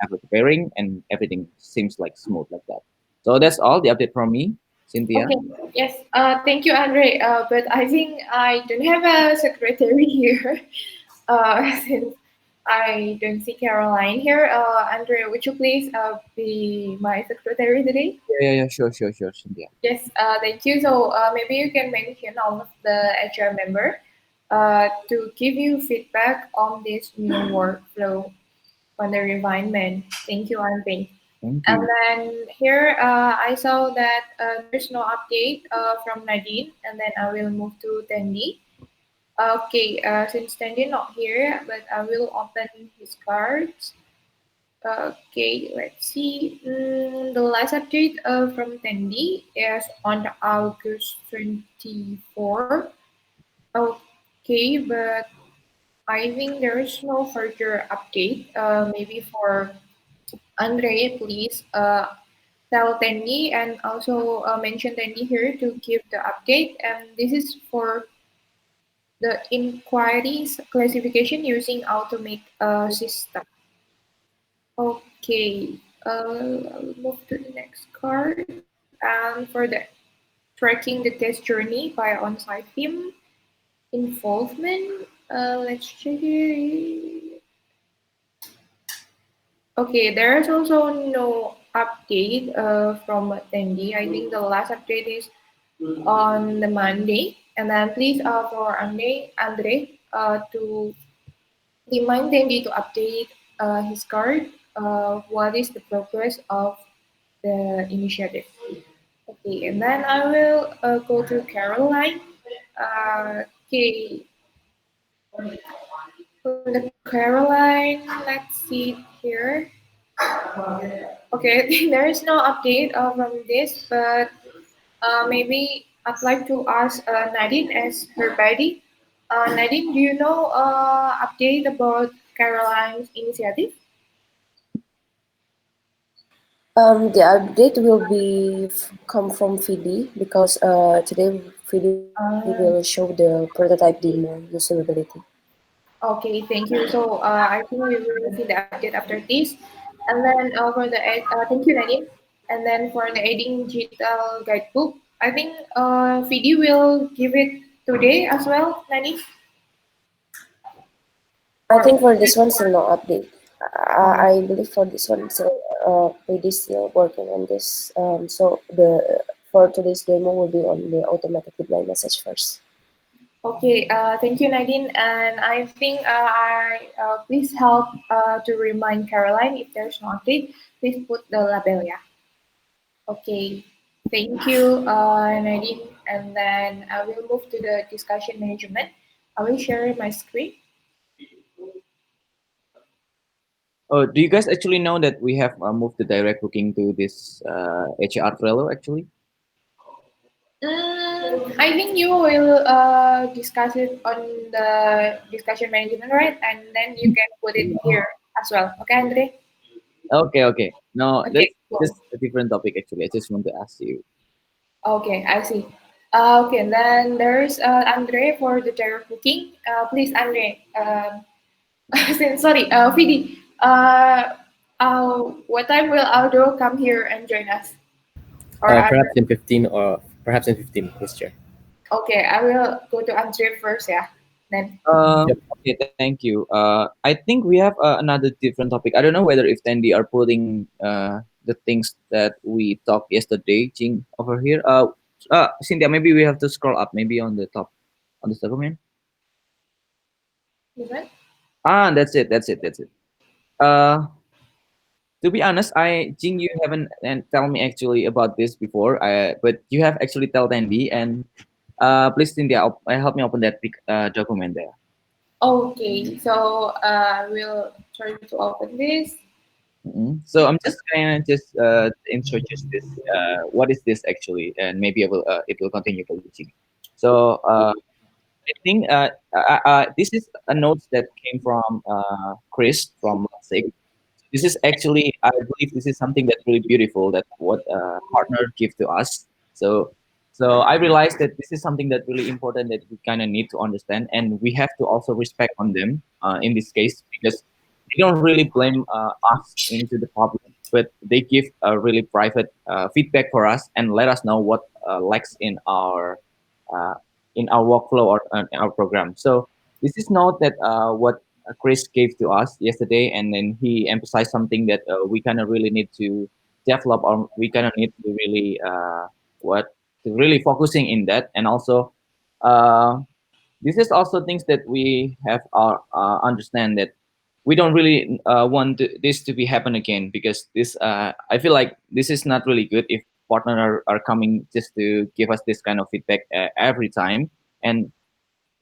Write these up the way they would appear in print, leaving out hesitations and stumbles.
have a pairing, and everything seems like smooth like that. So that's all the update from me, Cynthia. Okay, yes. Thank you, Andre. But I think I don't have a secretary here. Since I don't see Caroline here. Andre, would you please be my secretary today? Yeah, sure, Cynthia. Yes. Thank you. So maybe you can mention all of the HR member to give you feedback on this new workflow on the refinement. Thank you, Andre. Thank And you. then here, I saw that there's no update from Nadine, and then I will move to Tandy. Okay, since Tandy not here, but I will open his cards. Okay, let's see. The last update from Tandy is on August 24. Okay, but I think there is no further update. Maybe for Andre, please tell Tandy and also mention Tandy here to give the update. And this is for the inquiries classification using automate system. Okay, I'll move to the next card. And for the tracking the test journey by on-site team involvement, let's check it. Okay, there is also no update from Tandy. I think the last update is on the Monday. And then please for Andre to remind Tandy to update his card. What is the progress of the initiative? Okay, and then I will go to Caroline. Okay, for the Caroline, let's see here. Okay, there is no update from this, but maybe I'd like to ask Nadine as her buddy. Nadine, do you know update about Caroline's initiative? The update will be come from Phoebe because today Phoebe will show Uh, the prototype demo usability. okay, thank you. So I think we will see the update after this. And then for the thank you, Nadine. And then for the adding digital guidebook, I think Vidi will give it today as well, Nadine. I Or think for this one still no update. oh, I believe for this one still Phoebe is still working on this. So the for today's demo will be on the automatic reply message first. okay, thank you, Nadine. And I think please help to remind Caroline if there's no update, please put the label, yeah. Okay, thank you, Nadine. And then I will move to the discussion management. I will share my screen. Oh, do you guys actually know that we have moved the direct booking to this HR Trello actually? I think you will discuss it on the discussion management, right? And then you can put it here as well. Okay, Andre? Okay. No, Okay, that's cool. a different topic actually. I just want to ask you. Okay, I see. Okay, and then there's Andre for the direct booking. Please, Andre. Sorry, Vidi. What time will Aldo come here and join us? Or Andre? Perhaps in 15 or perhaps in 15, Miss Chair. Okay, I will go to Andre first, yeah. Then. Yep. Okay, thank you. I think we have another different topic. I don't know whether if Tandy are putting the things that we talked yesterday, Jing, over here. Cynthia, maybe we have to scroll up, maybe on the top, on this document. Gimana? Ah, that's it. Uh, to be honest, Jing, you haven't and tell me actually about this before. But you have actually tell Tandy, and please, Cynthia, help me open that document there. Okay, so I will try to open this. So I'm just gonna just introduce this. What is this actually? And maybe it will continue for teaching. So I think this is a note that came from Chris from Lasik. This is actually, I believe, this is something that's really beautiful that what partner give to us. So I realized that this is something that really important that we kind of need to understand, and we have to also respect on them in this case because they don't really blame us into the problem, but they give a really private feedback for us and let us know what lacks uh, in our workflow or in our program. So this is not that what Chris gave to us yesterday, and then he emphasized something that we kind of really need to develop, or we kind of need to really what to really focusing in that, and also. Uh, this is also things that we have our understand that we don't really want this to be happen again, because this I feel like this is not really good if partner are coming just to give us this kind of feedback every time. And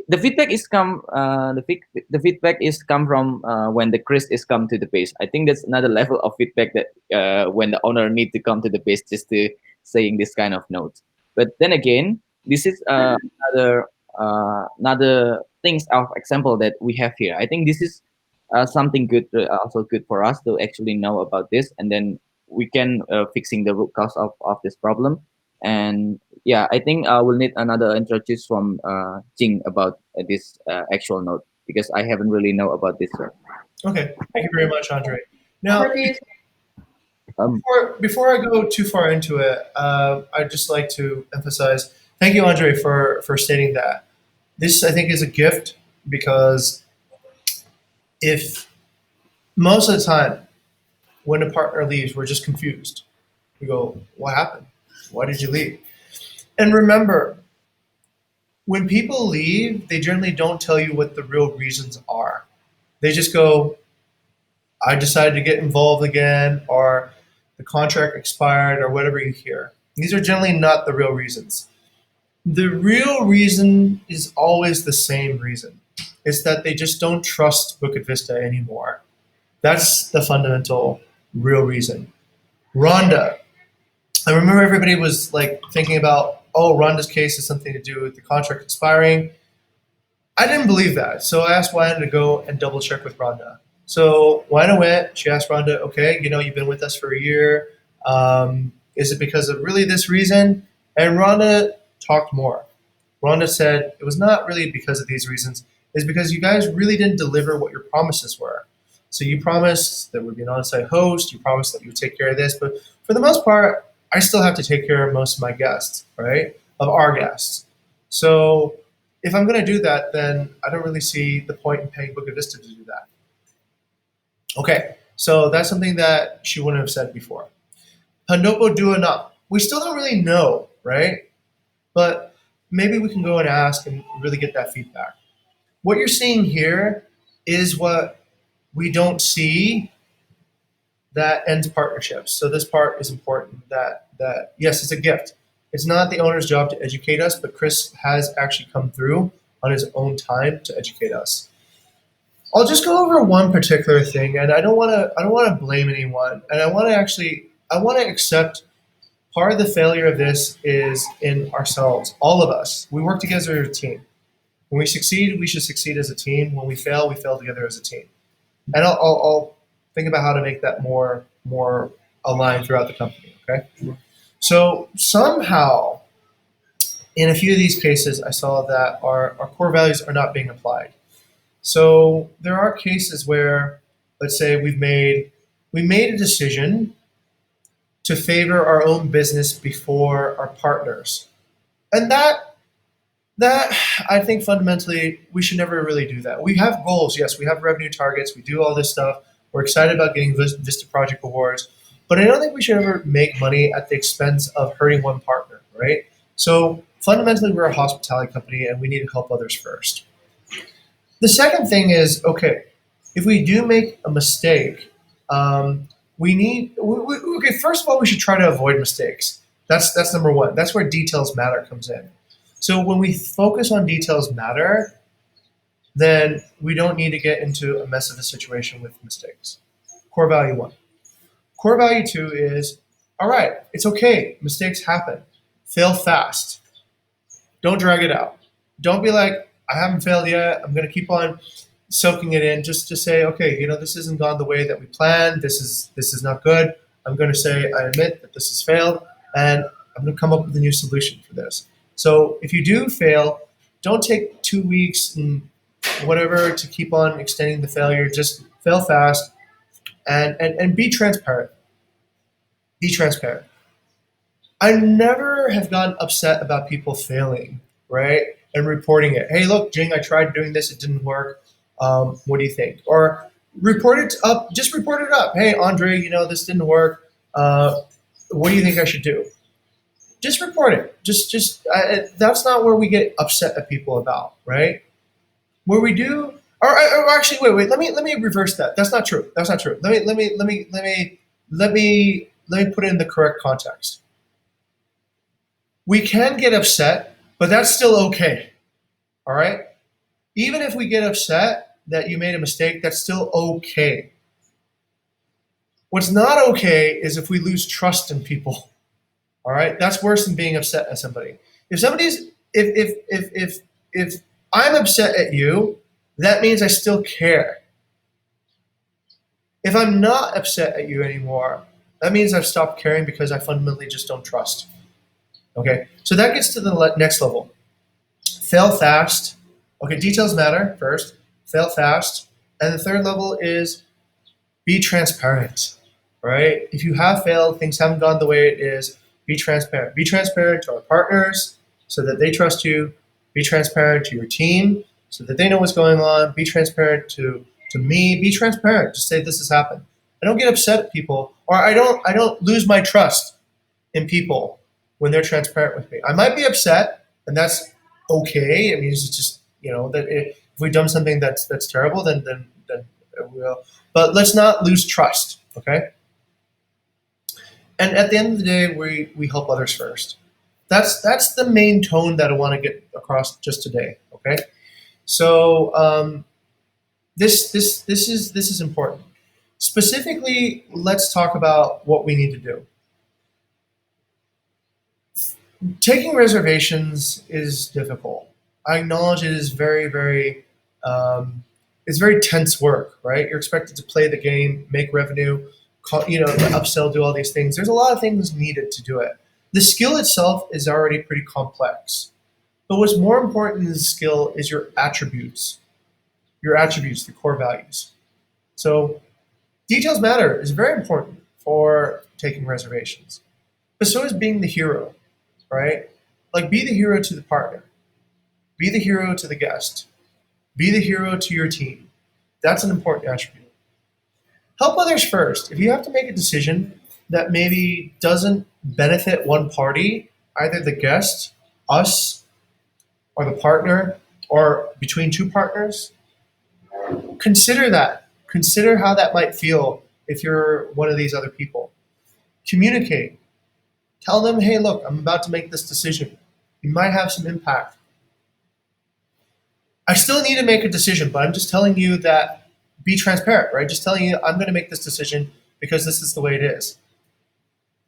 the feedback is come the feedback is come from when the Chris is come to the base. I think that's another level of feedback that when the owner need to come to the base just to saying this kind of notes. But then again, this is another things of example that we have here. I think this is something good, also good for us to actually know about this, and then we can fixing the root cause of this problem. And yeah, I think we'll need another introduce from Jing about this actual note, because I haven't really know about this one. Okay, thank you very much, Andre. Now, Over to you. Um, before I go too far into it, I'd just like to emphasize thank you, Andre, for stating that. This, I think, is a gift because if most of the time when a partner leaves, we're just confused. We go, what happened? Why did you leave? And remember, when people leave, they generally don't tell you what the real reasons are. They just go, I decided to get involved again, or the contract expired, or whatever you hear. These are generally not the real reasons. The real reason is always the same reason. It's that they just don't trust Bukit Vista anymore. That's the fundamental real reason. Rhonda, I remember everybody was like thinking about, oh, Rhonda's case has something to do with the contract expiring. I didn't believe that. So I asked Wyan to go and double check with Rhonda. So Wyan went, she asked Rhonda, okay, you've been with us for a year. Is it because of really this reason? And Rhonda talked more. Rhonda said it was not really because of these reasons. It's because you guys really didn't deliver what your promises were. So you promised there would be an on-site host. You promised that you would take care of this. But for the most part, I still have to take care of most of my guests, right? Of our guests. So if I'm going to do that, then I don't really see the point in paying Bukit Vista to do that. Okay, so that's something that she wouldn't have said before. Handopo do enough. We still don't really know, right? But maybe we can go and ask and really get that feedback. What you're seeing here is what we don't see that ends partnerships. So this part is important that yes, it's a gift. It's not the owner's job to educate us, but Chris has actually come through on his own time to educate us. I'll just go over one particular thing, and I don't want to blame anyone, and I want to accept part of the failure of this is in ourselves, all of us. We work together as a team. When we succeed, we should succeed as a team. When we fail together as a team. And I'll think about how to make that more aligned throughout the company. Okay. So somehow, in a few of these cases, I saw that our core values are not being applied. So there are cases where, let's say, we made a decision to favor our own business before our partners, and that I think fundamentally we should never really do that. We have goals, yes, we have revenue targets, we do all this stuff. We're excited about getting Vista Project awards, but I don't think we should ever make money at the expense of hurting one partner, right? So fundamentally, we're a hospitality company and we need to help others first. The second thing is, okay, if we do make a mistake, okay, first of all, we should try to avoid mistakes. That's number one. That's where details matter comes in. So when we focus on details matter, then we don't need to get into a mess of a situation with mistakes. Core value one. Core value two is, all right, it's okay. Mistakes happen. Fail fast. Don't drag it out. Don't be like, I haven't failed yet. I'm going to keep on soaking it in just to say, okay, this hasn't gone the way that we planned. This is not good. I'm going to say, I admit that this has failed, and I'm going to come up with a new solution for this. So if you do fail, don't take 2 weeks and whatever to keep on extending the failure. Just fail fast, and be transparent. Be transparent. I never have gotten upset about people failing, right? And reporting it. Hey, look, Jing, I tried doing this, it didn't work. What do you think? Or report it up, just report it up. Hey, Andre, this didn't work. What do you think I should do? Just report it. That's not where we get upset at people about, right? Where we do, or actually, wait. Let me reverse that. That's not true. That's not true. Let me put it in the correct context. We can get upset, but that's still okay. All right? Even if we get upset that you made a mistake, that's still okay. What's not okay is if we lose trust in people. All right? That's worse than being upset at somebody. If I'm upset at you, that means I still care. If I'm not upset at you anymore, that means I've stopped caring because I fundamentally just don't trust. Okay, so that gets to the next level. Fail fast. Okay, details matter first. Fail fast. And the third level is be transparent, right? If you have failed, things haven't gone the way it is, be transparent. Be transparent to our partners so that they trust you. Be transparent to your team so that they know what's going on. Be transparent to me. Be transparent. Just say this has happened. I don't get upset at people, or I don't lose my trust in people when they're transparent with me. I might be upset, and that's okay. I mean, it's just that if we've done something that's terrible, then we'll. But let's not lose trust, okay? And at the end of the day, we help others first. That's the main tone that I want to get across just today, okay? So this is important. Specifically, let's talk about what we need to do. Taking reservations is difficult. I acknowledge it is very it's very tense work, right? You're expected to play the game, make revenue, upsell, do all these things. There's a lot of things needed to do it. The skill itself is already pretty complex. But what's more important than the skill is your attributes. Your attributes, the core values. So details matter is very important for taking reservations. But so is being the hero. Right? Like, be the hero to the partner. Be the hero to the guest. Be the hero to your team. That's an important attribute. Help others first. If you have to make a decision that maybe doesn't benefit one party, either the guest, us, or the partner, or between two partners, consider that. Consider how that might feel if you're one of these other people. Communicate. Tell them, hey, look, I'm about to make this decision. You might have some impact. I still need to make a decision, but I'm just telling you that be transparent, right? Just telling you I'm going to make this decision because this is the way it is.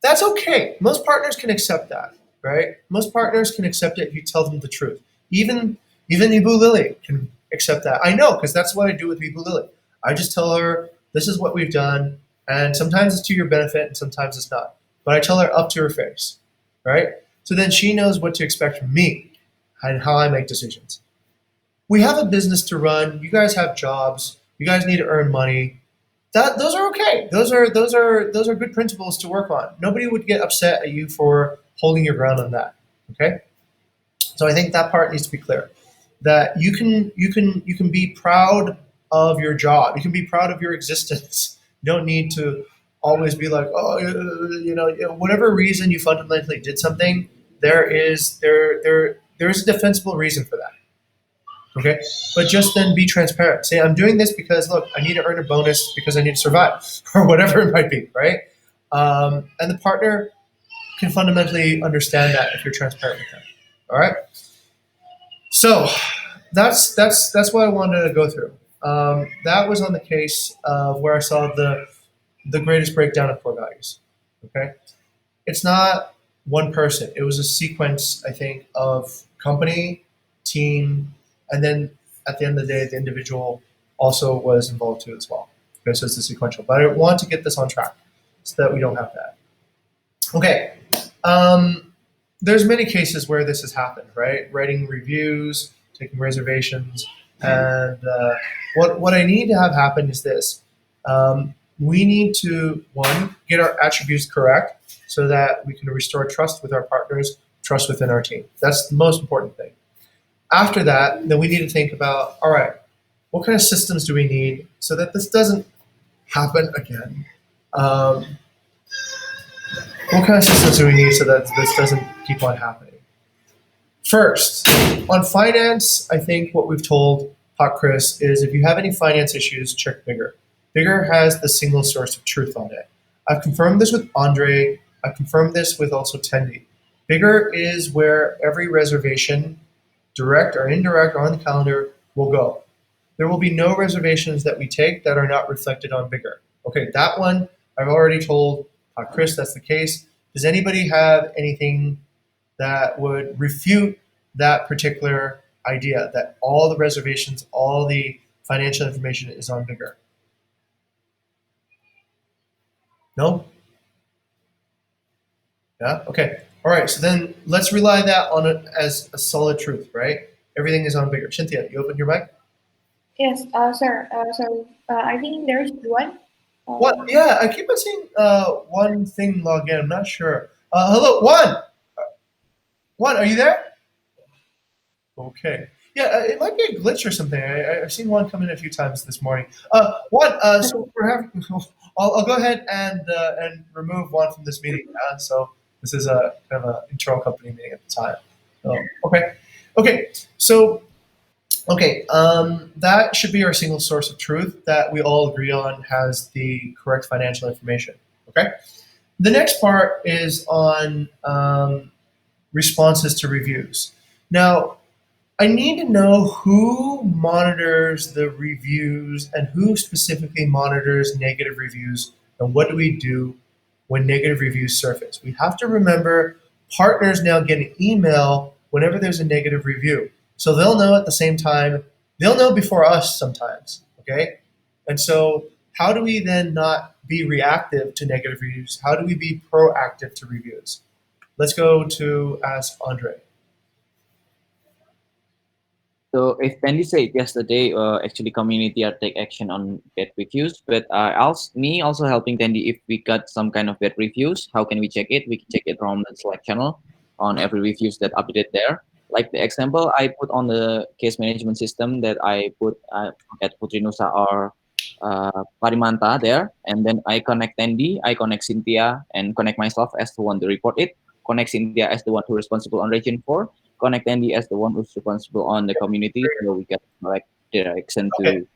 That's okay. Most partners can accept that, right? Most partners can accept it if you tell them the truth. Even Ibu Lily can accept that. I know, because that's what I do with Ibu Lily. I just tell her, this is what we've done, and sometimes it's to your benefit and sometimes it's not. But I tell her up to her face, right? So then she knows what to expect from me and how I make decisions. We have a business to run. You guys have jobs. You guys need to earn money. Those are okay. Those are good principles to work on. Nobody would get upset at you for holding your ground on that. Okay? So I think that part needs to be clear. That you can be proud of your job. You can be proud of your existence. You don't need to always be like, whatever reason you fundamentally did something, there's a defensible reason for that. Okay? But just then be transparent. Say, I'm doing this because, look, I need to earn a bonus because I need to survive, or whatever it might be, right? And the partner can fundamentally understand that if you're transparent with them. All right? So that's what I wanted to go through. That was on the case of where I saw the greatest breakdown of core values. Okay, it's not one person. It was a sequence, I think, of company, team, and then at the end of the day, the individual also was involved too as well. Okay, so it's a sequential. But I want to get this on track so that we don't have that. Okay, there's many cases where this has happened, right? Writing reviews, taking reservations, and what I need to have happen is this. We need to, one, get our attributes correct so that we can restore trust with our partners, trust within our team. That's the most important thing. After that, then we need to think about, all right, what kind of systems do we need so that this doesn't happen again? What kind of systems do we need so that this doesn't keep on happening? First, on finance, I think what we've told Hot Chris is if you have any finance issues, check Bigger. Bigger has the single source of truth on it. I've confirmed this with Andre. I've confirmed this with also Tendi. Bigger is where every reservation, direct or indirect or on the calendar, will go. There will be no reservations that we take that are not reflected on Bigger. Okay, that one I've already told Chris that's the case. Does anybody have anything that would refute that particular idea that all the reservations, all the financial information is on Bigger? No? Yeah? Okay. All right. So then let's rely that on it as a solid truth, right? Everything is on Bigger. Cynthia, you open your mic? Yes, sir. I think there's one. What? Yeah, I keep on seeing one thing log in. I'm not sure. Hello, one. One, are you there? Okay. Yeah, it might be a glitch or something. I've seen one come in a few times this morning. One. So we're having. I'll go ahead and remove one from this meeting. So this is a kind of an internal company meeting at the time. Okay. Okay. So. Okay, that should be our single source of truth that we all agree on has the correct financial information. Okay, the next part is on responses to reviews. Now, I need to know who monitors the reviews and who specifically monitors negative reviews, and what do we do when negative reviews surface. We have to remember partners now get an email whenever there's a negative review. So they'll know at the same time, they'll know before us sometimes, okay? And so how do we then not be reactive to negative reviews? How do we be proactive to reviews? Let's go to ask Andre. So if Tandy said yesterday, actually community are take action on bad reviews, but me also helping Tandy if we got some kind of bad reviews, how can we check it? We can check it from the Slack channel on every reviews that updated there. Like the example I put on the case management system that I put at Putrinusa or Parimanta there, and then I connect Tandy, I connect Cynthia, and connect myself as the one to report it, connect Cynthia as the one who responsible on region 4, connect Andy as the one who's responsible on the community, so we get like direction Okay. to.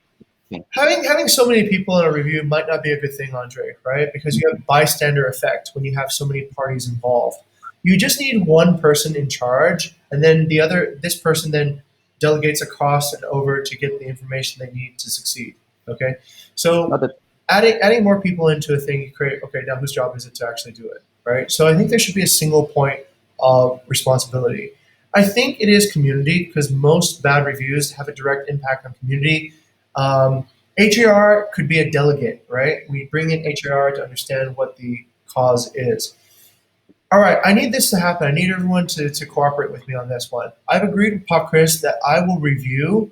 Okay. Having so many people in a review might not be a good thing, Andre, right? Because you have bystander effect when you have so many parties involved. You just need one person in charge, and then this person then delegates across and over to get the information they need to succeed. Okay, so Not that adding more people into a thing, you create. Okay, now whose job is it to actually do it, right? So I think there should be a single point of responsibility. I think it is community because most bad reviews have a direct impact on community. HAR could be a delegate, right? We bring in HAR to understand what the cause is. All right, I need this to happen. I need everyone to cooperate with me on this one. I've agreed with Pop Chris that I will review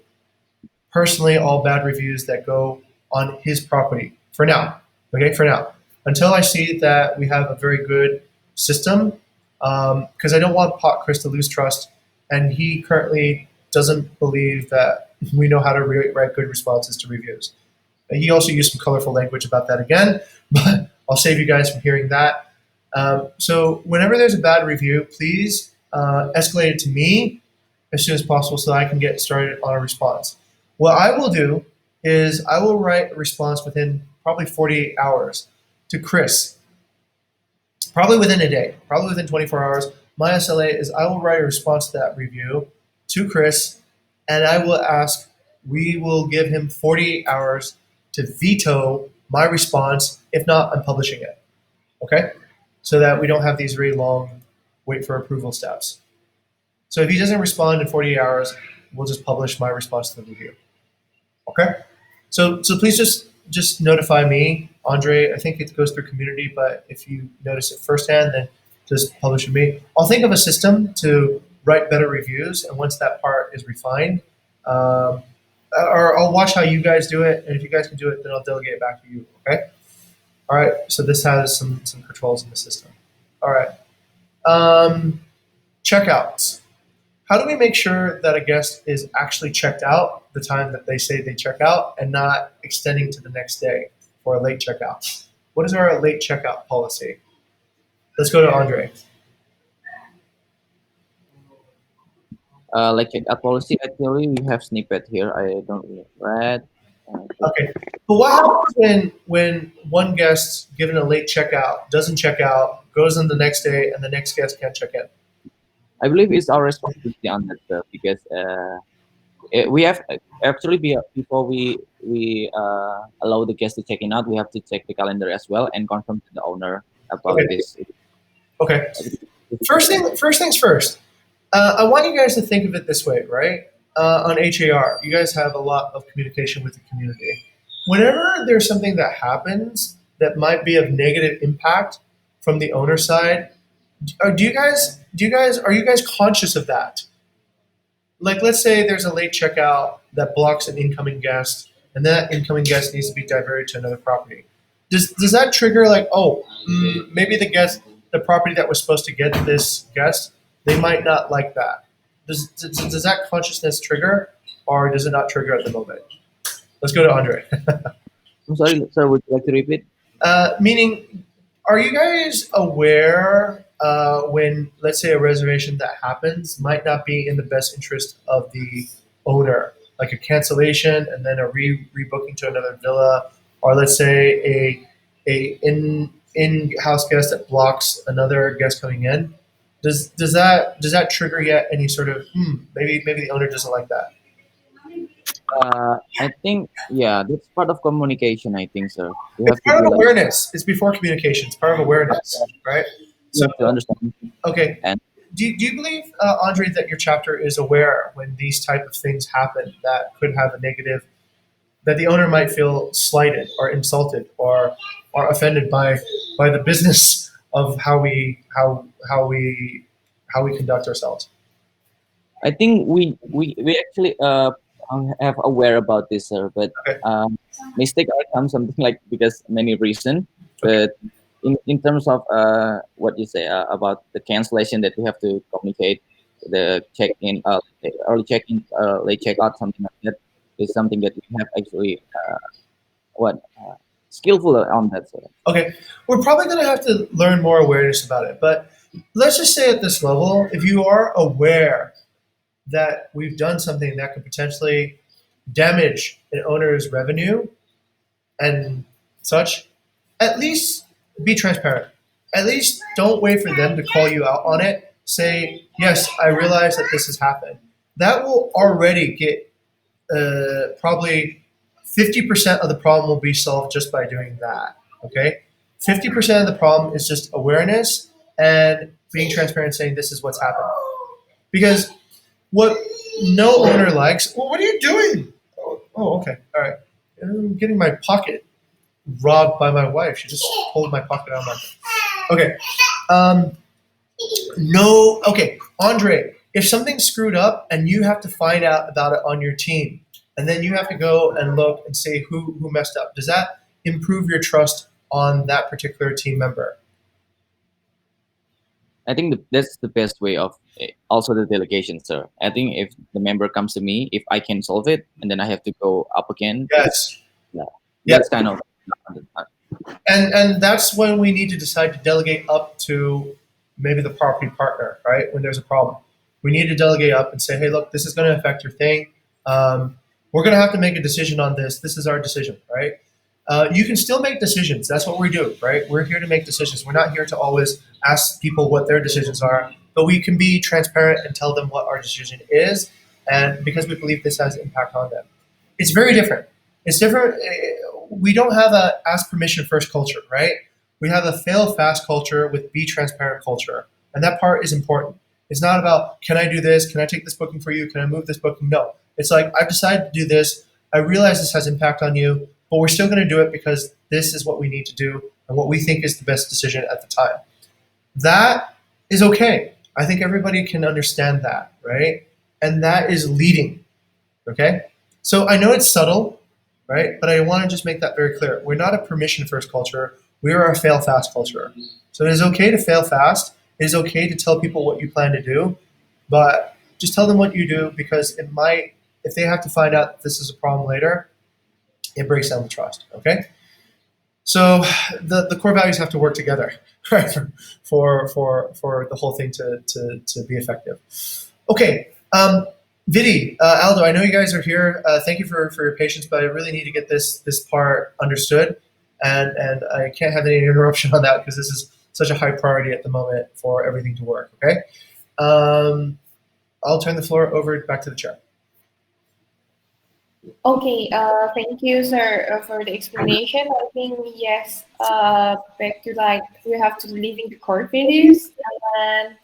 personally all bad reviews that go on his property for now. Okay, for now. Until I see that we have a very good system, because I don't want Pop Chris to lose trust, and he currently doesn't believe that we know how to write good responses to reviews. He also used some colorful language about that again, but I'll save you guys from hearing that. So whenever there's a bad review, please escalate it to me as soon as possible so that I can get started on a response. What I will do is I will write a response within probably 48 hours to Chris, probably within a day, probably within 24 hours. My SLA is I will write a response to that review to Chris, and I will ask, we will give him 48 hours to veto my response. If not, I'm publishing it. Okay? So that we don't have these very long wait for approval steps. So if he doesn't respond in 48 hours, we'll just publish my response to the review. Okay? So please just notify me, Andre. I think it goes through community, but if you notice it firsthand, then just publish with me. I'll think of a system to write better reviews, and once that part is refined, or I'll watch how you guys do it, and if you guys can do it, then I'll delegate it back to you. Okay. All right. So this has some controls in the system. All right. Checkouts. How do we make sure that a guest is actually checked out the time that they say they check out and not extending to the next day for a late checkout? What is our late checkout policy? Let's go to Andre. Like checkout policy, actually, we have snippet here. I don't really read. Okay. But what happens when one guest given a late checkout doesn't check out, goes in the next day, and the next guest can't check in? I believe it's our responsibility on that because we have actually before we allow the guest to check in out, we have to check the calendar as well and confirm to the owner about Okay. this. Okay. First things first. I want you guys to think of it this way, right? On HAR, you guys have a lot of communication with the community. Whenever there's something that happens that might be of negative impact from the owner side, are you guys conscious of that? Like, let's say there's a late checkout that blocks an incoming guest, and that incoming guest needs to be diverted to another property. Does that trigger like, oh, maybe the property that was supposed to get this guest, they might not like that. Does that consciousness trigger, or does it not trigger at the moment? Let's go to Andre. I'm sorry, sir. Would you like to repeat? Meaning, are you guys aware when, let's say, a reservation that happens might not be in the best interest of the owner, like a cancellation and then a rebooking to another villa, or let's say a in-house guest that blocks another guest coming in? Does that trigger yet any sort of maybe the owner doesn't like that? I think yeah, that's part of communication. I think, sir. We It's have to part be of like awareness. It's before communication. It's part of awareness, right? you So have to understand. okay, And do you believe, Andre, that your chapter is aware when these type of things happen that could have a negative, that the owner might feel slighted or insulted or offended by the business of how we conduct ourselves? I think we actually have aware about this, sir. But Okay. mistake outcome something like because many reason. Okay. But in terms of what you say about the cancellation that we have to communicate, the check in, early check in, late check out, something like that is something that we have actually what skillful on that, sir. Okay, we're probably going to have to learn more awareness about it. But let's just say at this level, if you are aware that we've done something that could potentially damage an owner's revenue and such, at least be transparent. At least don't wait for them to call you out on it. Say, yes, I realize that this has happened. That will already get probably 50% of the problem will be solved just by doing that. Okay? 50% of the problem is just awareness and being transparent, saying this is what's happened. Because what no owner likes, well, what are you doing? Oh, okay. All right. I'm getting my pocket robbed by my wife. She just pulled my pocket out of my. Okay. No. Okay. Andre, if something's screwed up and you have to find out about it on your team, and then you have to go and look and say who messed up, does that improve your trust on that particular team member? I think that's the best way of also the delegation, sir. I think if the member comes to me, if I can solve it, and then I have to go up again. Yes. Yeah, Yes. that's kind of. And that's when we need to decide to delegate up to maybe the property partner, right? When there's a problem, we need to delegate up and say, hey, look, this is going to affect your thing. We're going to have to make a decision on this. This is our decision, right? You can still make decisions. That's what we do, right? We're here to make decisions. We're not here to always ask people what their decisions are, but we can be transparent and tell them what our decision is, and because we believe this has impact on them. It's very different. It's different. We don't have a ask permission first culture, right? We have a fail fast culture with be transparent culture, and that part is important. It's not about, can I do this? Can I take this booking for you? Can I move this booking? No. It's like, I've decided to do this. I realize this has impact on you, but we're still going to do it because this is what we need to do and what we think is the best decision at the time. That is okay. I think everybody can understand that, right? And that is leading, okay? So I know it's subtle, right? But I want to just make that very clear. We're not a permission first culture. We are a fail fast culture. So it is okay to fail fast. It is okay to tell people what you plan to do, but just tell them what you do because it might, if they have to find out this is a problem later, it breaks down the trust. Okay. So the core values have to work together, right, for the whole thing to be effective. Okay, Vidi, Aldo, I know you guys are here. Thank you for your patience, but I really need to get this part understood, and I can't have any interruption on that because this is such a high priority at the moment for everything to work. Okay, I'll turn the floor over back to the chair. Okay, thank you, sir, for the explanation. I think yes, back to like we have to live in the core values, and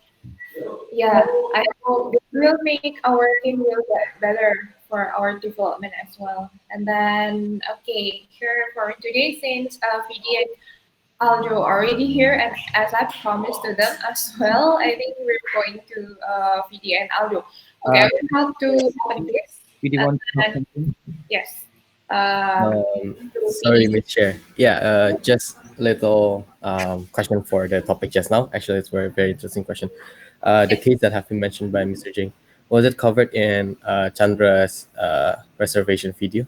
yeah, I hope it will make our team will get better for our development as well. And then okay, here for today, since VD and Aldo already here, and as I promised to them as well, I think we're going to VD and Aldo. Okay, I Uh, will have to open this, do you and want to talk then something? yes. Um, to Sorry, finish. Ms. Chair. Yeah, just little question for the topic just now. Actually, it's a very, very interesting question. The Yes. case that have been mentioned by Mr. Jing, was it covered in Chandra's reservation video?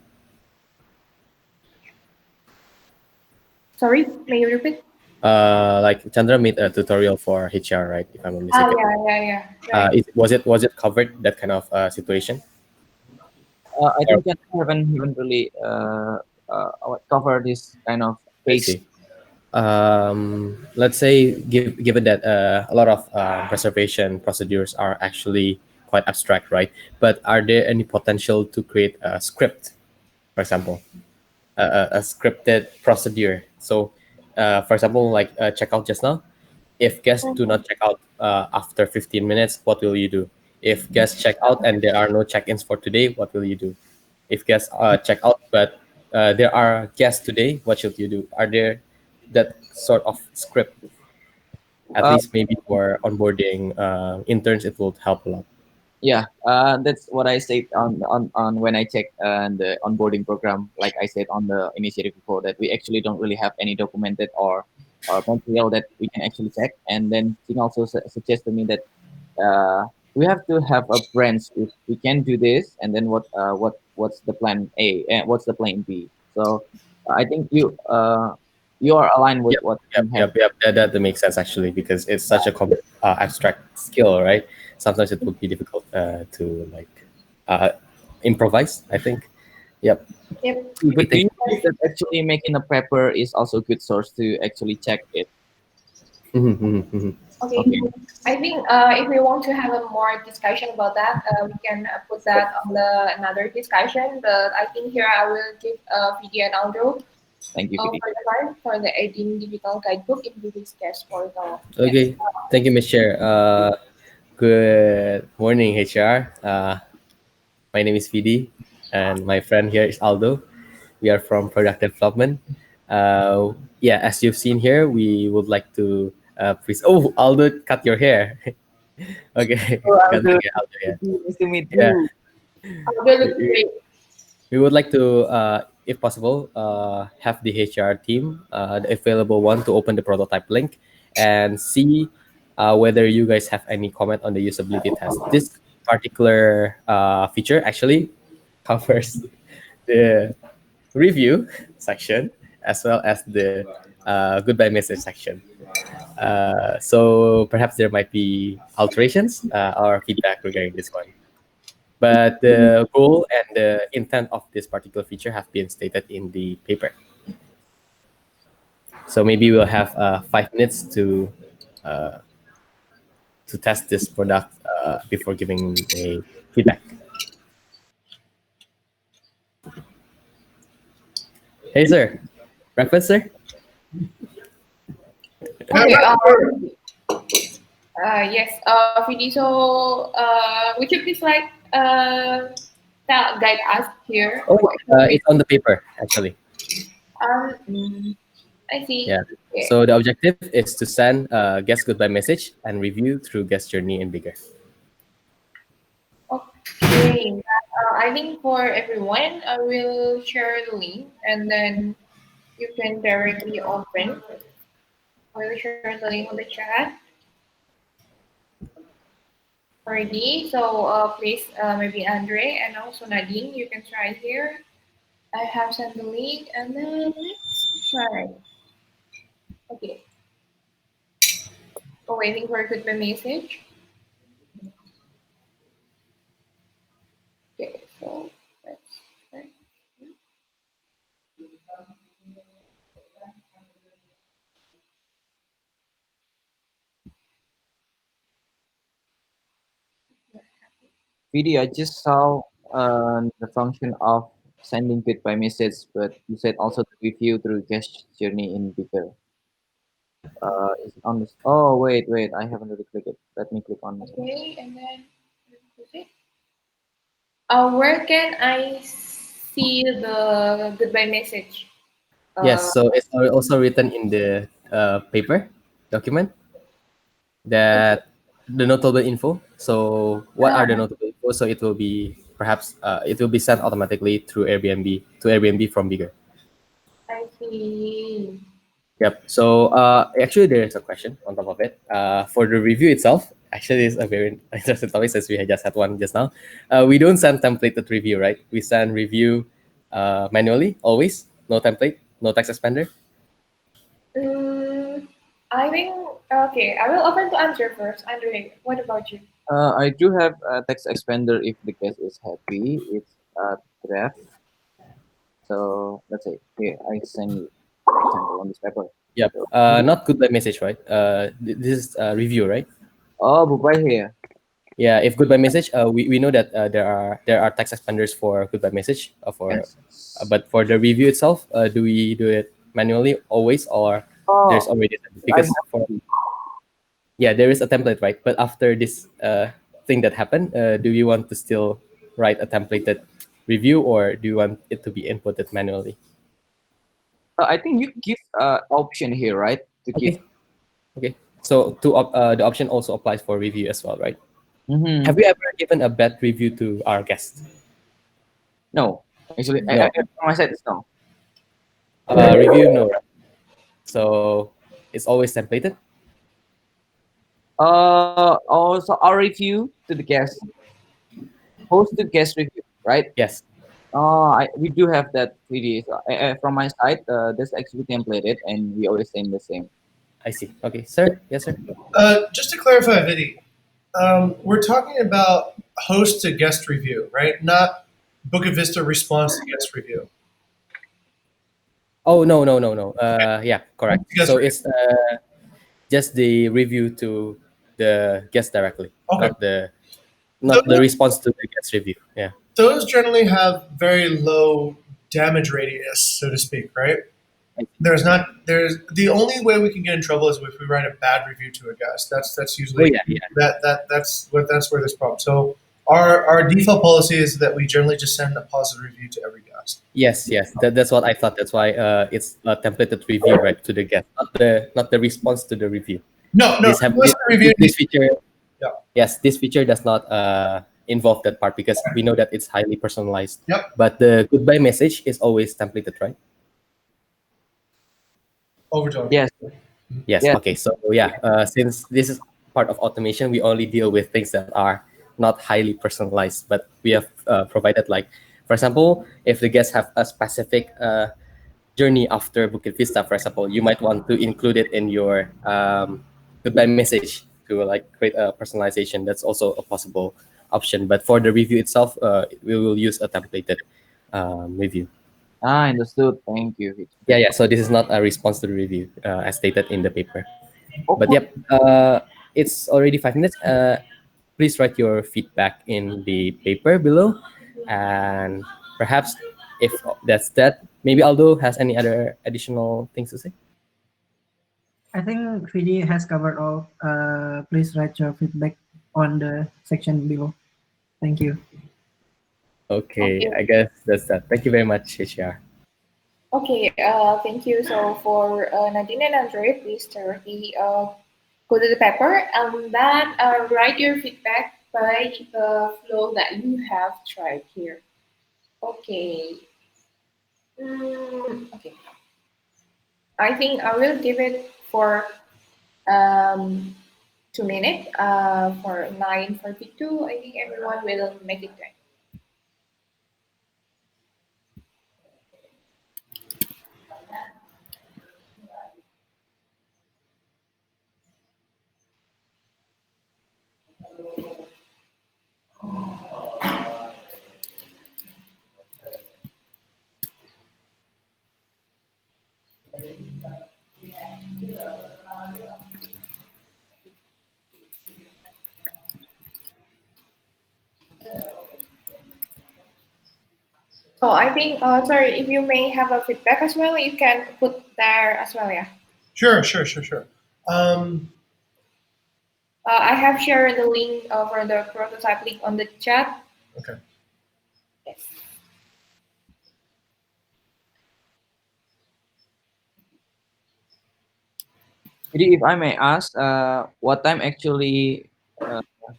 Sorry, may you repeat? Like Chandra made a tutorial for HR, right? If I'm not Oh mistaken. yeah. Right. Was it covered that kind of situation? I Or, think that I haven't really covered this kind of I case. see. Let's say given that a lot of reservation procedures are actually quite abstract, right? But are there any potential to create a script, for example, a scripted procedure? So, for example, like checkout just now, if guests do Mhm. not check out after 15 minutes, what will you do? If guests check out and there are no check-ins for today, what will you do? If guests check out but there are guests today, what should you do? Are there that sort of script? At Uh, least maybe for onboarding interns, it will help a lot. yeah, that's what I said on when I checked the onboarding program. Like I said on the initiative before, that we actually don't really have any documented or material that we can actually check. And then Ting also suggested me that we have to have a branch if we can do this, and then what's the plan A and what's the plan B. So I think you are aligned with Yep, what yep, you have. yep, yep. That makes sense actually because it's such a abstract skill, right? Sometimes it would be difficult to like uh, improvise. I think. Yep. Yep. Okay, But do thank you you. think that actually making a paper is also a good source to actually check it? Mhm, mhm, mhm. Okay. Okay. I think if we want to have a more discussion about that, we can put that on the another discussion. But I think here I will give video and audio Thank you, PD. for the part for the 18 digital guidebook in Buddhist Cash Portal. Yes. Okay, thank you, Ms. Chair. Good morning, HR. My name is VD, and my friend here is Aldo. We are from product development. Yeah, as you've seen here, we would like to please. Oh, Aldo, cut your hair. Okay, Oh, cut Aldo, your hair, Aldo. Yeah, nice to meet yeah. you. Audio We, looks we great. we would like to, if possible, have the HR team, the available one, to open the prototype link and see whether you guys have any comment on the usability test. This particular feature actually covers the review section as well as the goodbye message section. So perhaps there might be alterations or feedback regarding this one. But the goal and the intent of this particular feature have been stated in the paper. So maybe we'll have 5 minutes uh, to test this product before giving a feedback. Hey, sir. Breakfast, sir? Yeah, Okay. sure. Yes. Vidi. So would you please like guide us here Oh, what should we it's on the paper, actually. I see. Yeah. Okay. So the objective is to send a guest goodbye message and review through guest journey in Bigger. Okay. I think for everyone, I will share the link and then you can directly open. I will share the link on the chat already. So please, maybe Andre and also Nadine, you can try here. I have sent the link and then let's try. Okay, we're waiting for a goodbye message. Okay, so let's try. Video, I just saw the function of sending goodbye message, but you said also to review through guest journey in bigger. Is it on this? Oh, wait, I haven't really clicked it. Let me click on it. Okay, and then okay. Where can I see the goodbye message? Yes, Uh, so it's also written in the paper document okay. that the notable info. So what are the Ah, notable info? So it will be perhaps it will be sent automatically through Airbnb to Airbnb from Bigger. I see. Yep. So actually, there is a question on top of it. For the review itself, actually, it's a very interesting topic since we had just had one just now. We don't send templated review, right? We send review manually, always. No template, no text expander. Mm, I think okay. I will open to answer first. Andre, what about you? I do have a text expander if the guest is happy. It's a draft. So let's say here I send you the example on this paper. Yep. So, Not goodbye message, right? This is review, right? oh, goodbye here. Yeah. If goodbye message, we know that there are text expanders for goodbye message, Yes. but for the review itself, do we do it manually always, or there's Oh, already I because for have. yeah, there is a template, right? But after this thing that happened, do you want to still write a templated review, or do you want it to be inputted manually? I think you give option here, right? To give. Okay. Okay. So the option also applies for review as well, right? Have Mm-hmm. you ever given a bad review to our guests? No, actually, No. from my side it's no. Review, no, right? So it's always templated. Also our review to the guest, host to guest review, right? Yes, We do have that 3D. So, from my side, that's actually templated, and we always send the same. I see. Okay, sir. Yes, sir. Just to clarify, Vinny, we're talking about host to guest review, right? Not Bukit Vista response to guest review. Oh, no, no, no, no. Yeah, correct. Host to guest So review. it's just the review to the guest directly, Okay. not the Those, response to the guest review. Yeah. those generally have very low damage radius, so to speak, right? There's the only way we can get in trouble is if we write a bad review to a guest. That's Oh usually yeah, yeah. that's where there's problem. So our default policy is that we generally just send a positive review to every guest. Yes, yes. That's what I thought. That's why it's a templated review, right, to the guest, not the response to the review. No, no, This have most this, of the review. this feature. Yeah. Yes, this feature does not involve that part because we know that it's highly personalized. Yep. But the goodbye message is always templated, right? Overtone. Yes, Yes. yes. Okay. So yeah, since this is part of automation, we only deal with things that are not highly personalized, but we have provided like, for example, if the guests have a specific journey after Bukit Vista, for example, you might want to include it in your goodbye message to like create a personalization. That's also a possible option. But for the review itself, we will use a templated review. Understood. Thank you. Yeah, yeah. So this is not a response to the review, as stated in the paper. But Okay. yep, it's already 5 minutes. Please write your feedback in the paper below, and perhaps if that's that, maybe Aldo has any other additional things to say. I think Vidi has covered all. Please write your feedback on the section below. Thank you. Okay, Okay. I guess that's that. Thank you very much, HR. Okay. Thank you. So for Nadine and Andre, please directly go to the paper and then write your feedback by the flow that you have tried here. Okay. Okay. I think I will give it for 2 minutes. For 9:42, I think everyone will make it there. So I think, sorry, if you may have a feedback as well, you can put there as well, yeah. Sure, sure, sure, sure. Um, I have shared the link for the prototype link on the chat. okay. Yes. Jadi, if I may ask, what time actually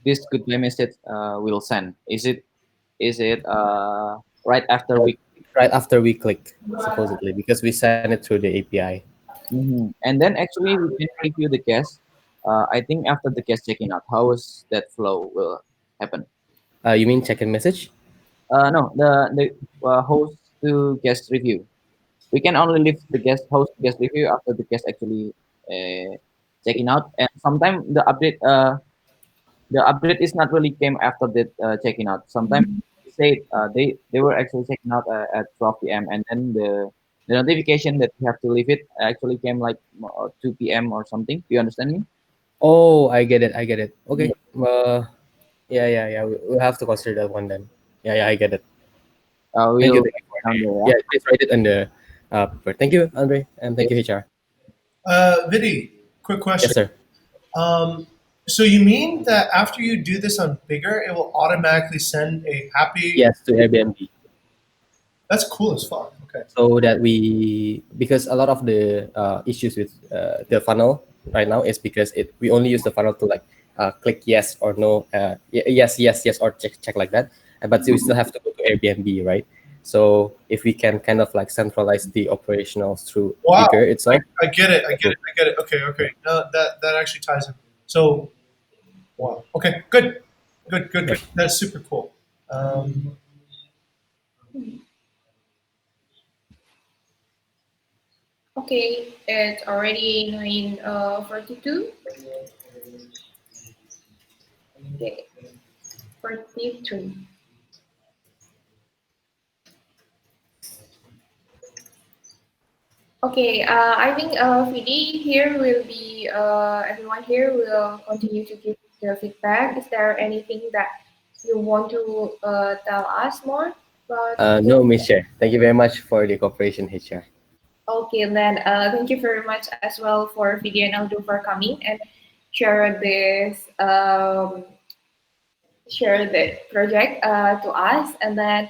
this goodbye message will send? Is it right after Right, we? right after we click, supposedly, because we send it through the API. And then actually we can review the guest. I think after the guest checking out, how is that flow will happen? You mean check-in message? No, the host to guest review. We can only leave the guest host guest review after the guest actually checking out. And sometimes the update is not really came after the checking out. Sometimes they say they were actually checking out at 12 p.m. and then the notification that you have to leave it actually came like 2 p.m. or something. Do you understand me? Oh, I get it. I get it. Mhm. Okay. Yeah, yeah, yeah. We'll have to consider that one then. Yeah, yeah, I get it. We'll Thank you for down there. the. Yeah, please write it on the. Paper. Thank you, Andre, and Yeah. thank you, HR. Vidi, quick Yes, question. sir. So you mean that after you do this on Bigger, it will automatically send a happy? Yes, to Airbnb. That's cool as fuck. Okay. So that we, because a lot of the issues with the funnel right now is because it we only use the funnel to like click yes or no, yes, yes, yes, or check like that. But we still have to go to Airbnb, right? So if we can kind of like centralize the operationals through Wow. Bigger I, itself, I get it. I that get it. I get it. Okay. Okay. No, that actually ties in. So wow. Okay. Good. Good. Good. Good. yep. That's super cool. Um, Okay, it's already 9:42. Okay, 43. Okay, I think Vidi here will be, everyone here will continue to give the feedback. Is there anything that you want to tell us more about this? No, Miss Chair. Thank you very much for the cooperation, HR. Okay, then thank you very much as well for Vidi and Aldo for coming and share this share the project to us. And then,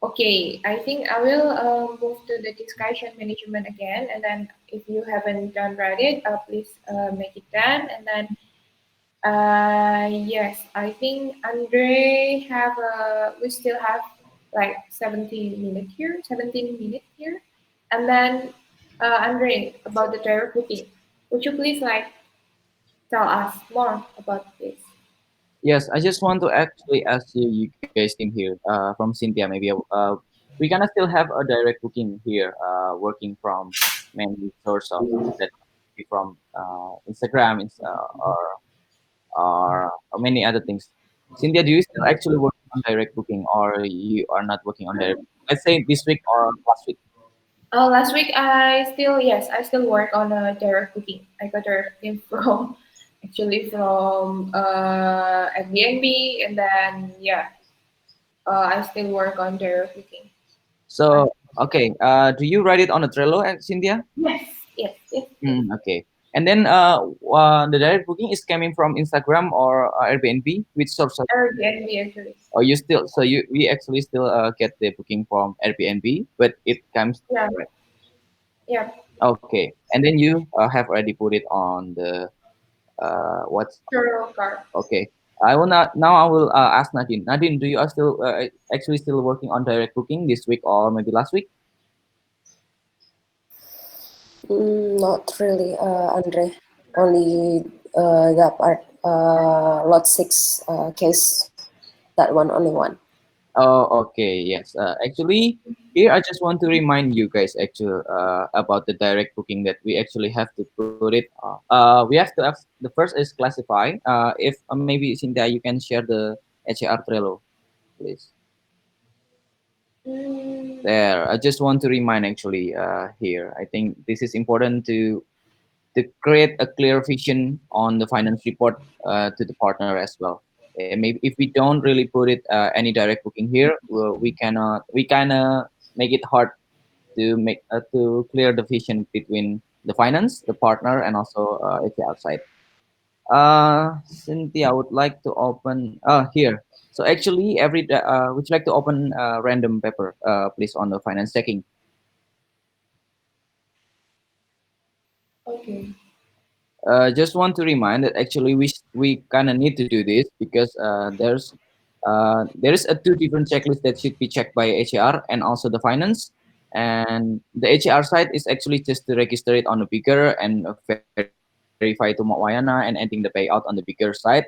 okay, I think I will move to the discussion management again. And then, if you haven't done Reddit, please make it done. And then, yes, I think Andre have we still have like 17 minutes here, 17 minutes here. And then, Andre, about the direct booking, would you please like tell us more about this? Yes, I just want to actually ask you guys team here from Cynthia maybe we're gonna still have a direct booking here working from many source of that be from Instagram or many other things. Cynthia, do you still actually work on direct booking or you are not working on direct? Let's say this week or last week. Last week I still work on a direct booking. I got direct booking from actually from Airbnb, and then yeah, I still work on direct booking. So okay, do you write it on a Trello, Cynthia? Yes, yes, yes, yes. Okay. And then the direct booking is coming from Instagram or Airbnb. Which source? Airbnb actually. Or you still so you we actually still get the booking from Airbnb, but it comes Yeah, right. yeah. Okay. And then you have already put it on the what's Turo card. okay. I will not now. I will ask Nadine. Nadine, do you are still actually still working on direct booking this week or maybe last week? Not really, Andre. Only that part, lot six case. That one, only one. Oh, okay. Yes. Actually, here I just want to remind you guys actually about the direct booking that we actually have to put it. We have to have the first is classify. If maybe Cynthia, you can share the HAR Trello, please. Mm, There. I just want to remind actually here. I think this is important to create a clear vision on the finance report to the partner as well. Maybe if we don't really put it any direct booking here, we kind of make it hard to clear the vision between the finance, the partner, and also HR side. Cynthia, I would like to open here. So actually, would you like to open random paper, please, on the finance checking? okay. Just want to remind that actually we kind of need to do this because there is a two different checklists that should be checked by HR and also the finance. And the HR side is actually just to register it on the bigger and verify to Wayana and ending the payout on the bigger side.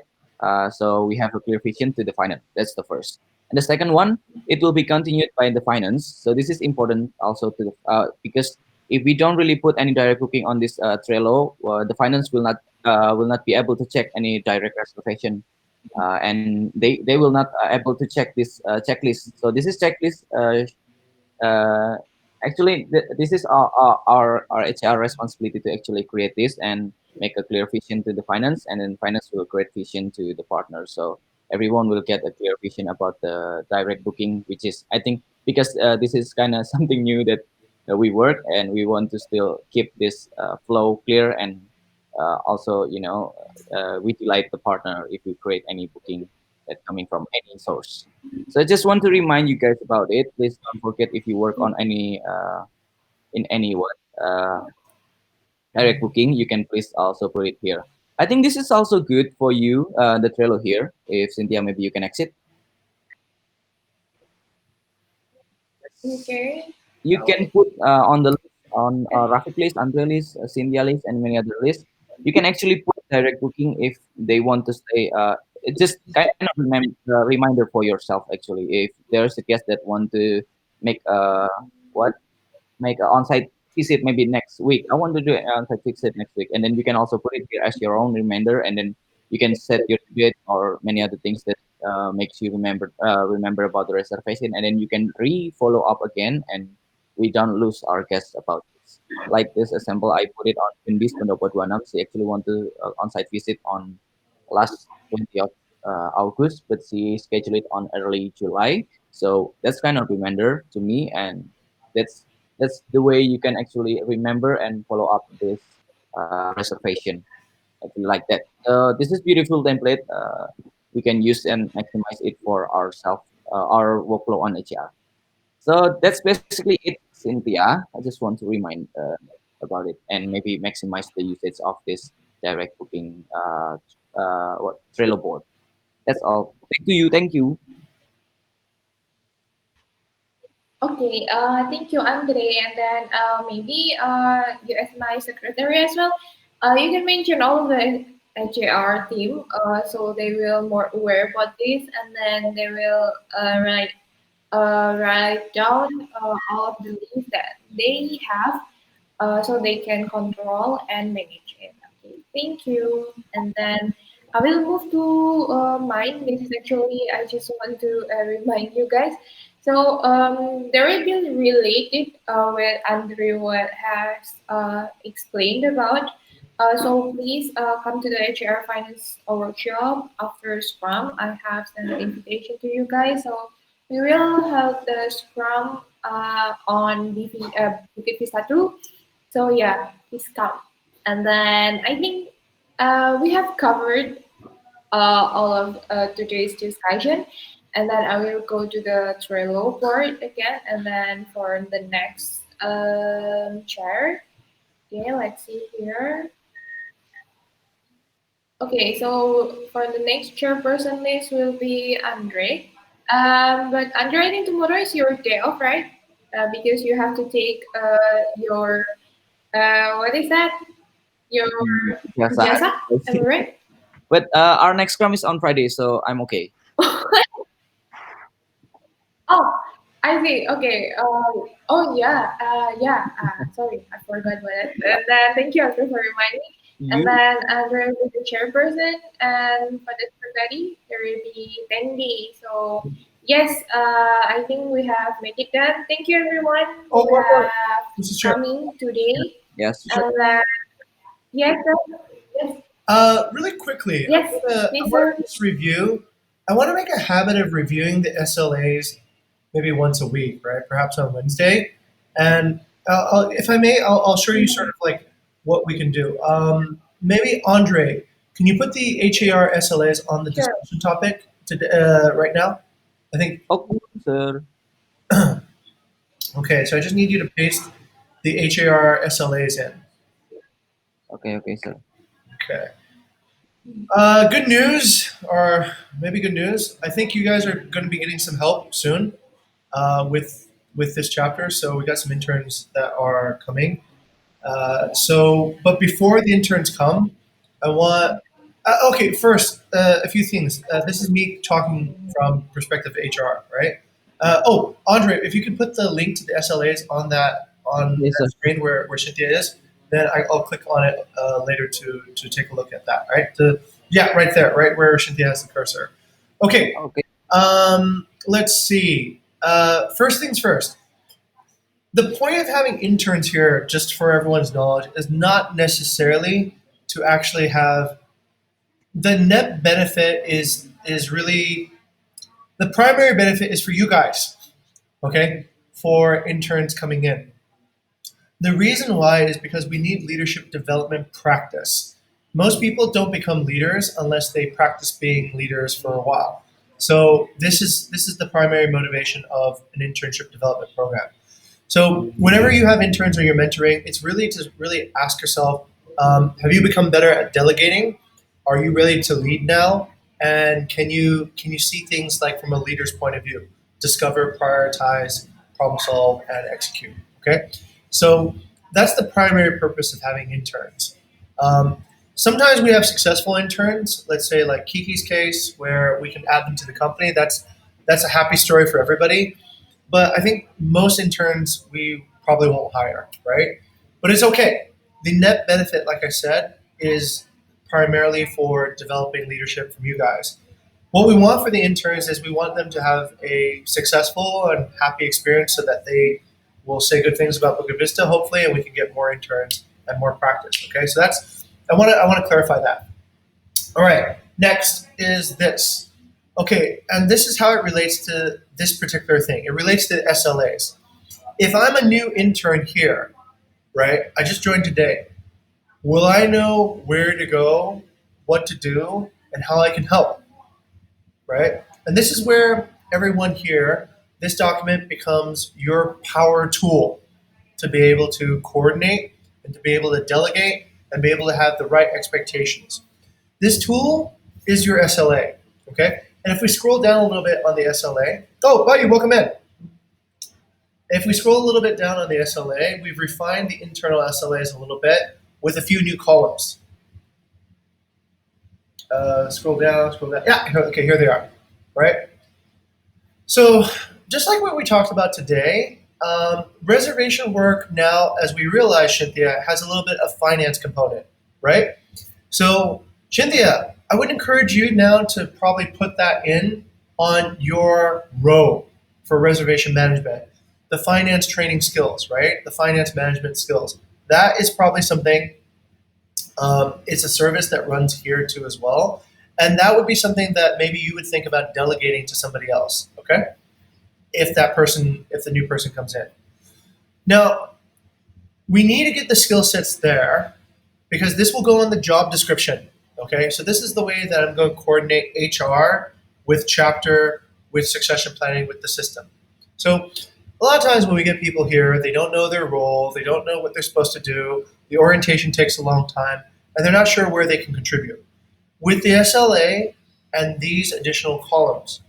So we have a clear vision to the finance. That's the first. And the second one, it will be continued by the finance. So this is important also to because if we don't really put any direct booking on this Trello, the finance will not be able to check any direct reservation, and they will not able to check this checklist. So this is checklist. Actually, this is our HR responsibility to actually create this and make a clear vision to the finance, and then finance will create vision to the partner. So everyone will get a clear vision about the direct booking, which is I think because this is kind of something new that we work and we want to still keep this flow clear and also we delight the partner if we create any booking that coming from any source. So I just want to remind you guys about it. Please don't forget if you work on any in any what direct booking, you can please also put it here. I think this is also good for you, the Trello here. If Cynthia, maybe you can exit. Okay. You Oh, can put on the list on Rafik list, Andre list, Cynthia list, and many other lists. You can actually put direct booking if they want to stay. It's just kind of reminder for yourself actually. If there's a guest that want to make what make an on-site visit maybe next week. I want to do an on-site visit next week, and then you can also put it here as your own reminder, and then you can set your date or many other things that makes you remember about the reservation, and then you can re-follow up again, and we don't lose our guests about this. Like this example, I put it on Indis Pendapat Wanam. She actually want to on-site visit on last 20th of August, but she scheduled it on early July. So that's kind of reminder to me, and that's that's the way you can actually remember and follow up this reservation. I feel like that. This is beautiful template. We can use and maximize it for our workflow on HR. So that's basically it, Cynthia. I just want to remind about it and maybe maximize the usage of this direct booking Trello board. That's all. Thank you. Thank you. okay. Thank you, Andre. And then maybe you as my secretary as well. You can mention all the HAR team, so they will more aware about this, and then they will write down all of the leads that they have so they can control and manage it. Okay, thank you. And then I will move to mine. This is actually, I just want to remind you guys. So there will be related with Andrew what has explained about. So please come to the HR Finance workshop after Scrum. I have sent an invitation to you guys. So we will have the Scrum on Bukit Vista 2. So yeah, please come. And then I think we have covered all of today's discussion. And then I will go to the Trello board again. And then for the next chair, okay, let's see here. Okay, so for the next chairperson list will be Andre. But Andre, I think tomorrow is your day off, right? Because you have to take your what is that? Your Yes, ijazah, am I right? but our next scrum is on Friday, so I'm okay. Oh, I see. Okay. Oh yeah. Yeah. Sorry, I forgot about it. And then thank you, Andrew, for reminding me. And You then Andrew will be the chairperson, and for the secretary, there will be Tendi. So yes, I think we have made it done. Thank you, everyone Oh, who one more, have Mr. Chair. coming today. yes. Sure. And then yes, sir. Yes, Really quickly, yes, I please, want sir. to just review. I want to make a habit of reviewing the SLAs maybe once a week, right? Perhaps on Wednesday. And if I may, I'll show you sort of like what we can do. Maybe Andre, can you put the HAR SLAs on the Sure. discussion topic right now? I think, Okay, sir. okay, so I just need you to paste the HAR SLAs in. Okay, okay, sir. Okay. Good news, or maybe good news. I think you guys are going to be getting some help soon with this chapter. So we got some interns that are coming. But before the interns come, I want. Okay, first a few things. This is me talking from perspective of HR, right? Andre, if you could put the link to the SLAs on Yes, that sir. screen where Cynthia is, then I'll click on it later to take a look at that. Right? Yeah, right there, right where Cynthia has the cursor. Okay. Okay. Let's see. First things first. The point of having interns here, just for everyone's knowledge, is not necessarily to actually have the net benefit is really the primary benefit is for you guys, okay, for interns coming in. The reason why is because we need leadership development practice. Most people don't become leaders unless they practice being leaders for a while. So this is the primary motivation of an internship development program. So whenever you have interns or you're mentoring, it's really to really ask yourself, have you become better at delegating? Are you ready to lead now? And can you see things like from a leader's point of view? Discover, prioritize, problem solve, and execute. Okay, so that's the primary purpose of having interns. Sometimes we have successful interns. Let's say like Kiki's case, where we can add them to the company. That's a happy story for everybody. But I think most interns we probably won't hire, right? But it's okay. The net benefit, like I said, is primarily for developing leadership from you guys. What we want for the interns is we want them to have a successful and happy experience so that they will say good things about Bukit Vista, hopefully, and we can get more interns and more practice. Okay, so that's I want to clarify that. All right, next is this. Okay, and this is how it relates to this particular thing. It relates to SLAs. If I'm a new intern here, right, I just joined today, will I know where to go, what to do, and how I can help, right? And this is where everyone here, this document becomes your power tool to be able to coordinate and to be able to delegate and be able to have the right expectations. This tool is your SLA, okay? And if we scroll down a little bit on the SLA, oh, buddy, welcome in. If we scroll a little bit down on the SLA, we've refined the internal SLAs a little bit with a few new columns. Scroll down, scroll down. Yeah, okay, here they are, right? So just like what we talked about today, reservation work now, as we realize, Cynthia, has a little bit of finance component, right? So Cynthia, I would encourage you now to probably put that in on your row for reservation management. The finance training skills, right? The finance management skills. That is probably something, it's a service that runs here too as well. And that would be something that maybe you would think about delegating to somebody else, okay? If the new person comes in. Now, we need to get the skill sets there because this will go on the job description. Okay, so this is the way that I'm going to coordinate HR with chapter, with succession planning, with the system. So a lot of times when we get people here, they don't know their role, they don't know what they're supposed to do, the orientation takes a long time, and they're not sure where they can contribute. with the SLA and these additional columns.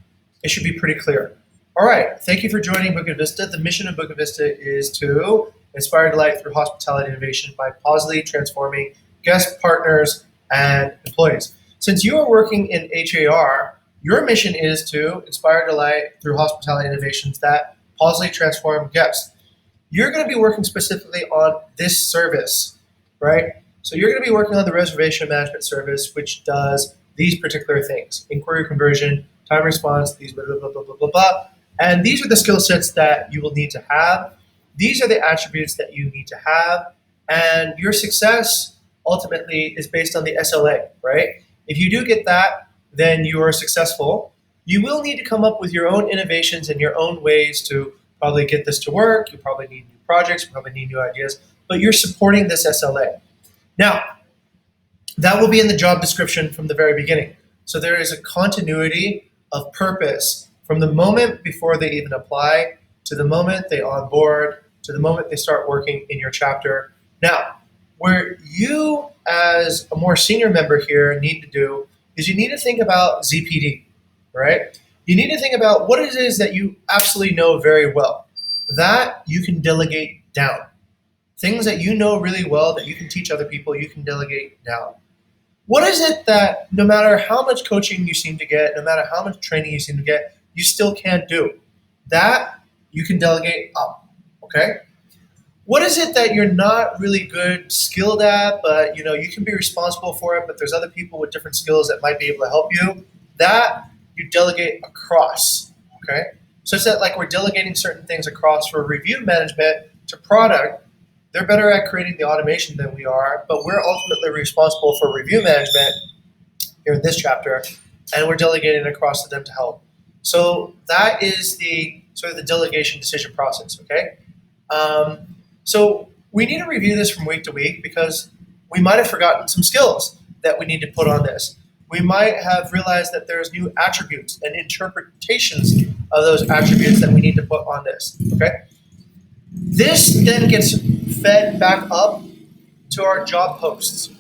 It should be pretty clear. All right, thank you for joining Bukit Vista. The mission of Bukit Vista is to inspire delight through hospitality innovation by positively transforming guest partners and employees. Since you are working in HAR, your mission is to inspire delight through hospitality innovations that positively transform guests. You're going to be working specifically on this service, right? So you're going to be working on the reservation management service, which does these particular things: inquiry conversion, time response, these blah, blah, blah, blah, blah, blah, blah. And these are the skill sets that you will need to have. These are the attributes that you need to have. And your success ultimately is based on the SLA, right? If you do get that, then you are successful. You will need to come up with your own innovations and your own ways to probably get this to work. You probably need new projects, you probably need new ideas, but you're supporting this SLA. Now, that will be in the job description from the very beginning. So there is a continuity of purpose from the moment before they even apply to the moment they onboard to the moment they start working in your chapter. Now, where you as a more senior member here need to do is you need to think about ZPD, right? You need to think about what it is that you absolutely know very well. That you can delegate down. Things that you know really well that you can teach other people, you can delegate down. What is it that no matter how much coaching you seem to get, no matter how much training you seem to get, you still can't do? That you can delegate up, okay? What is it that you're not really good skilled at, but you can be responsible for it, but there's other people with different skills that might be able to help you? That you delegate across, okay? So it's that like we're delegating certain things across for review management to product. They're better at creating the automation than we are, but we're ultimately responsible for review management here in this chapter, and we're delegating across to them to help. So that is the sort of the delegation decision process, okay? So we need to review this from week to week because we might have forgotten some skills that we need to put on this. We might have realized that there's new attributes and interpretations of those attributes that we need to put on this, okay? This then gets fed back up to our job posts,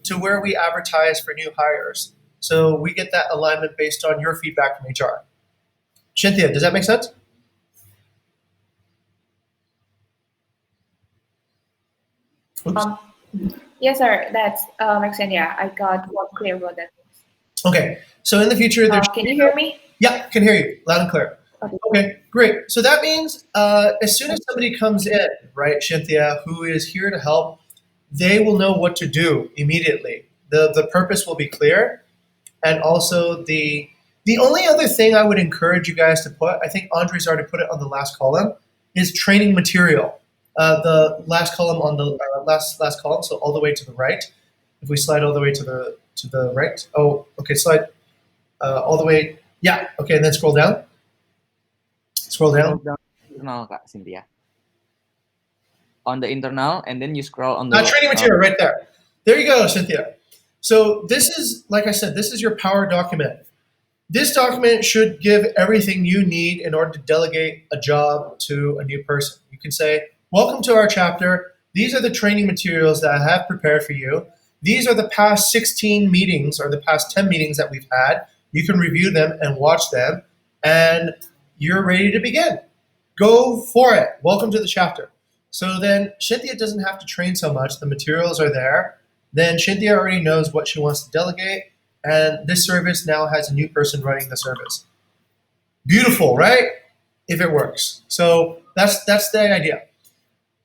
to where we advertise for new hires. So we get that alignment based on your feedback from HR. Cynthia, does that make sense? Oops. Yes, sir. That's makes sense. Yeah, I got what clear about that. Okay, so in the future, there's Can you hear me? Yeah, can hear you loud and clear. Okay. Okay, great. So that means as soon as somebody comes in, right, Cynthia, who is here to help, they will know what to do immediately. The purpose will be clear, and also the only other thing I would encourage you guys to put, I think Andre's already put it on the last column, is training material. The last column on the last column, so all the way to the right. If we slide all the way to the right. Oh, okay, slide all the way. Yeah, okay, and then scroll down. Scroll down. Internal, Kak Cynthia. On the internal, and then you scroll on the Training material right there. There you go, Cynthia. So this is, like I said, this is your power document. This document should give everything you need in order to delegate a job to a new person. You can say, welcome to our chapter. These are the training materials that I have prepared for you. These are the past 16 meetings or the past 10 meetings that we've had. You can review them and watch them, and you're ready to begin. Go for it. Welcome to the chapter. So then Cynthia doesn't have to train so much. The materials are there. Then Cynthia already knows what she wants to delegate, and this service now has a new person running the service. Beautiful, right? If it works. So that's the idea.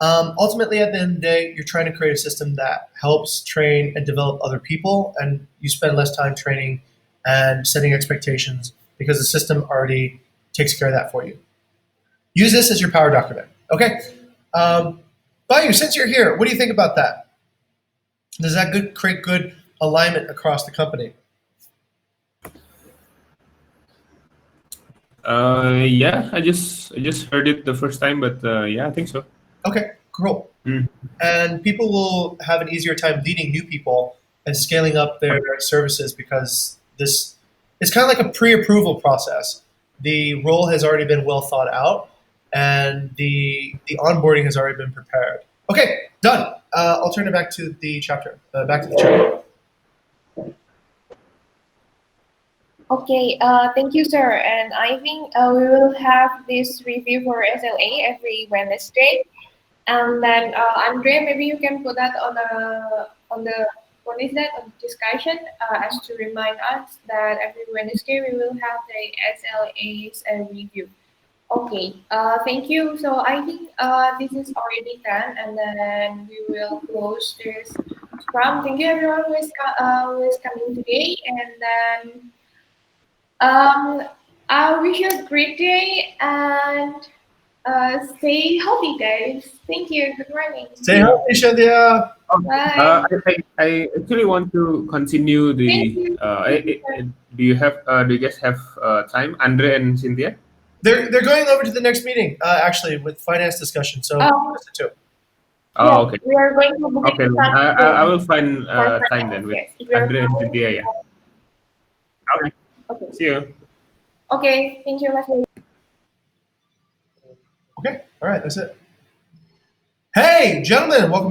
Ultimately, at the end of the day, you're trying to create a system that helps train and develop other people, and you spend less time training and setting expectations because the system already takes care of that for you. Use this as your power document. Okay. Bayu, since you're here, what do you think about that? Does that create good alignment across the company? Yeah, I just heard it the first time, but yeah, I think so. Okay, cool. And people will have an easier time leading new people and scaling up their services because this is kind of like a pre-approval process. The role has already been well thought out, and the onboarding has already been prepared. Okay, done. I'll turn it back to the chapter. Back to the chapter. Okay, thank you, sir. And I think we will have this review for SLA every Wednesday. And then Andre, maybe you can put that on the what is that on discussion as to remind us that every Wednesday we will have the SLA's review. Okay, thank you. So I think this is already done, and then we will close this scrum. Thank you everyone who is coming today, and then um, I wish you a great day and stay healthy, guys. Thank you. Good morning. Stay healthy, Shadia. Bye. I actually want to continue Thank the. you. Do you guys have time, Andre and Cynthia? They're going over to the next meeting, actually, with finance discussion. So Um, just the two. yes, Oh, okay. we are going to Bukit Okay, then. Vista I today will find for time finance. then with Yes, if you are Andre and coming. Cynthia. Yeah. Okay. Okay. See you. Okay. Thank you, Mas. Okay. All right. That's it. Hey, gentlemen, welcome